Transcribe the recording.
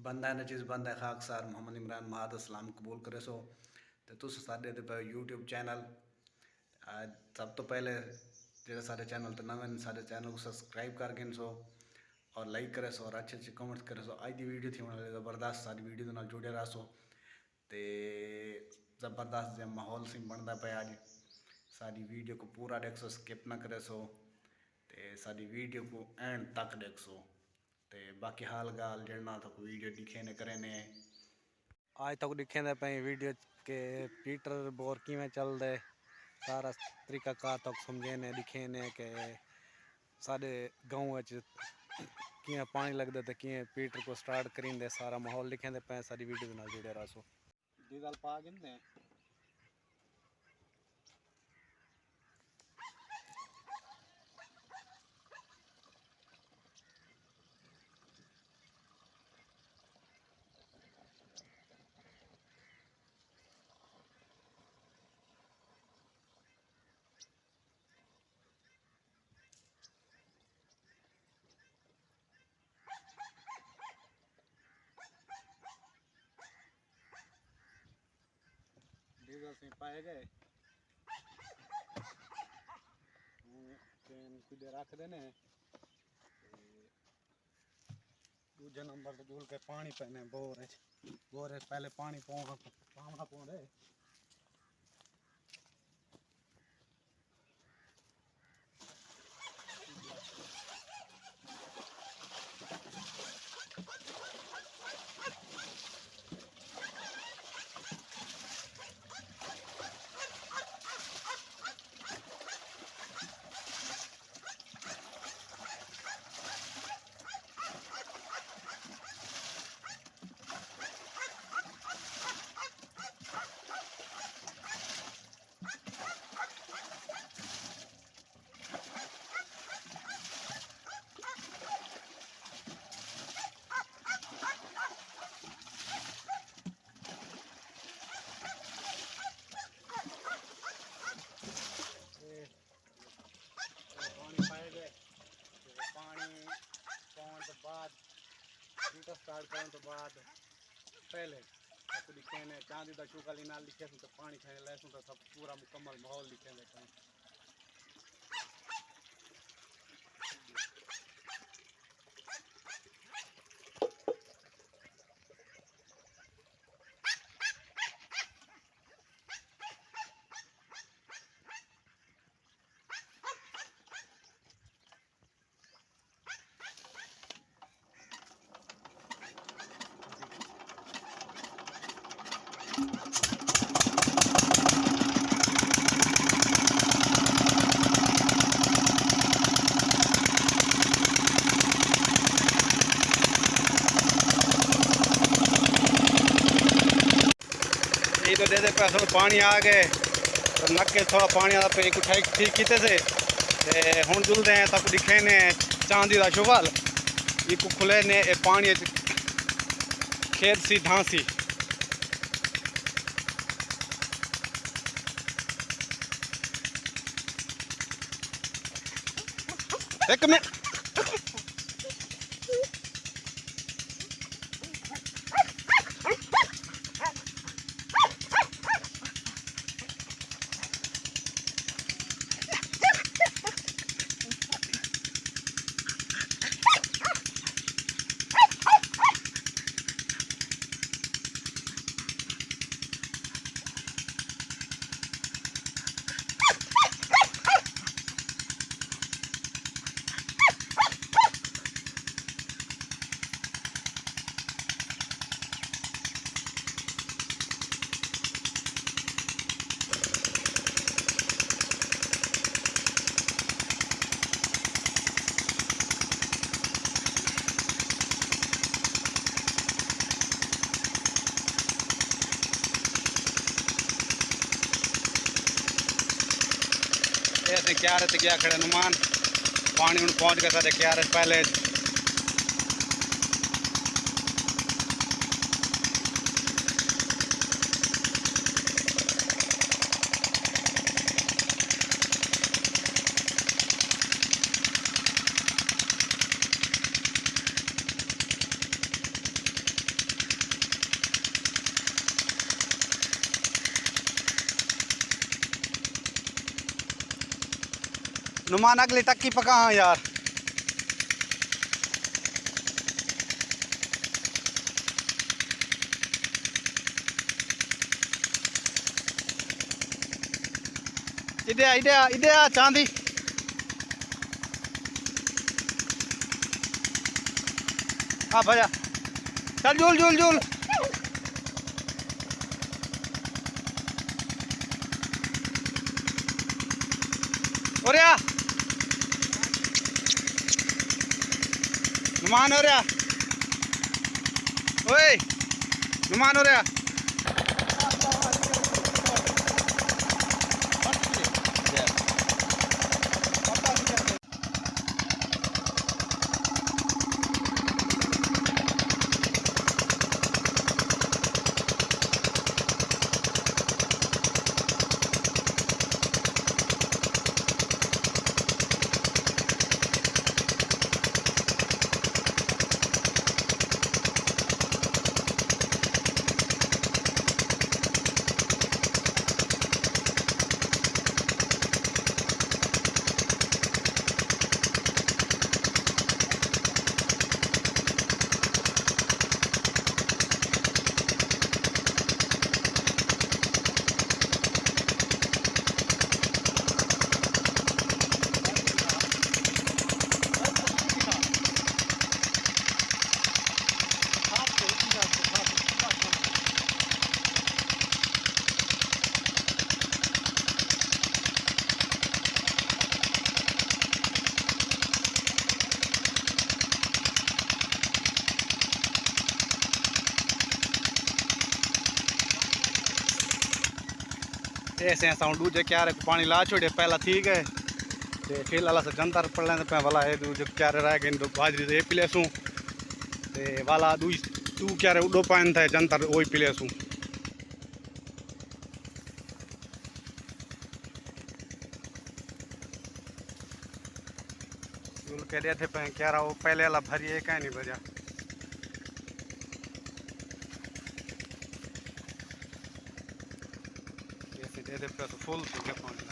बंदा नचीज बंदा खाकसार मोहम्मद इमरान महाद सलाम कबूल करे सो ते तुस साडे ते यूट्यूब चैनल सब तो पहले जो सारे चैनल तो नवे सारे चैनल को सब्सक्राइब कर गिन सो और लाइक करे सो और अच्छे अच्छे कमेंट करे सो। अज की वीडियो थी होने ज़बरदस्त सारी वीडियो नाल जुड़े रह सो ते ज़बरदस्त जो माहौल सी बनता पे अज सारी वीडियो को पूरा देख सो स्किप ना करे सो ते सारी वीडियो को एंड तक देख सो ते बाकी हाल गाल जड़ना तो वीडियो दिखे ने करे ने आज तक दिखे ने पे वीडियो के पीटर बोर किवें चल दे सारा तरीका कार तक समझे ने दिखे ने के साढ़े गाँव किए पानी लगता तो किए पीटर को स्टार्ट करेंगे सारा माहौल लिखे पे सारी वीडियो नाल जुड़े रह सो। डीजल पा गिनने डीजल से पाए गए कुछ रख देने दूजे नंबर तो जुल के पानी पैने बोर पहले पानी पावना पौंदे स्टार्ट करने तो बाद पहले आपको दिखे ने चांदी का चूका नाल लिखे तो पानी खाने लैसू तो सब पूरा मुकम्मल माहौल लिखे लेते हैं। तो दे दे पैसों पानी आ गए तो नक के थोड़ा पानी आता पे कुछ ठीक किते से हुन जुलते हैं सब दिखे ने चांदी का शुगल एक खुले ने पानी खेत सी ढांसी एक मिनट ऐसे क्या रहते क्या खड़े नुमान पानी उन पहुंच गया सारे क्या रहे पहले नुमान अगली टक्की पका हाँ यार। इधे आ चांदी। हाँ भैया चल झूल झूल झूल। हो रहा नुमान हो रहा। ओए नुमान हो रहा। ऐसे साउंड दूजे क्यारे को पानी ला छोड़े पहला ठीक है। ते फिर वाला से जंतर पड़ लेंदे पे वाला है दूजे क्यारे रह गए तो बाजरी दे पिलेसू ते वाला दू क्यारे उडो पाइन थे जंतर ओई पिलेसू। उल के देते पे क्यारा वो पहले वाला भरिए का नहीं भरिया। ऐसे दे पे तो फुल सूखे पानी।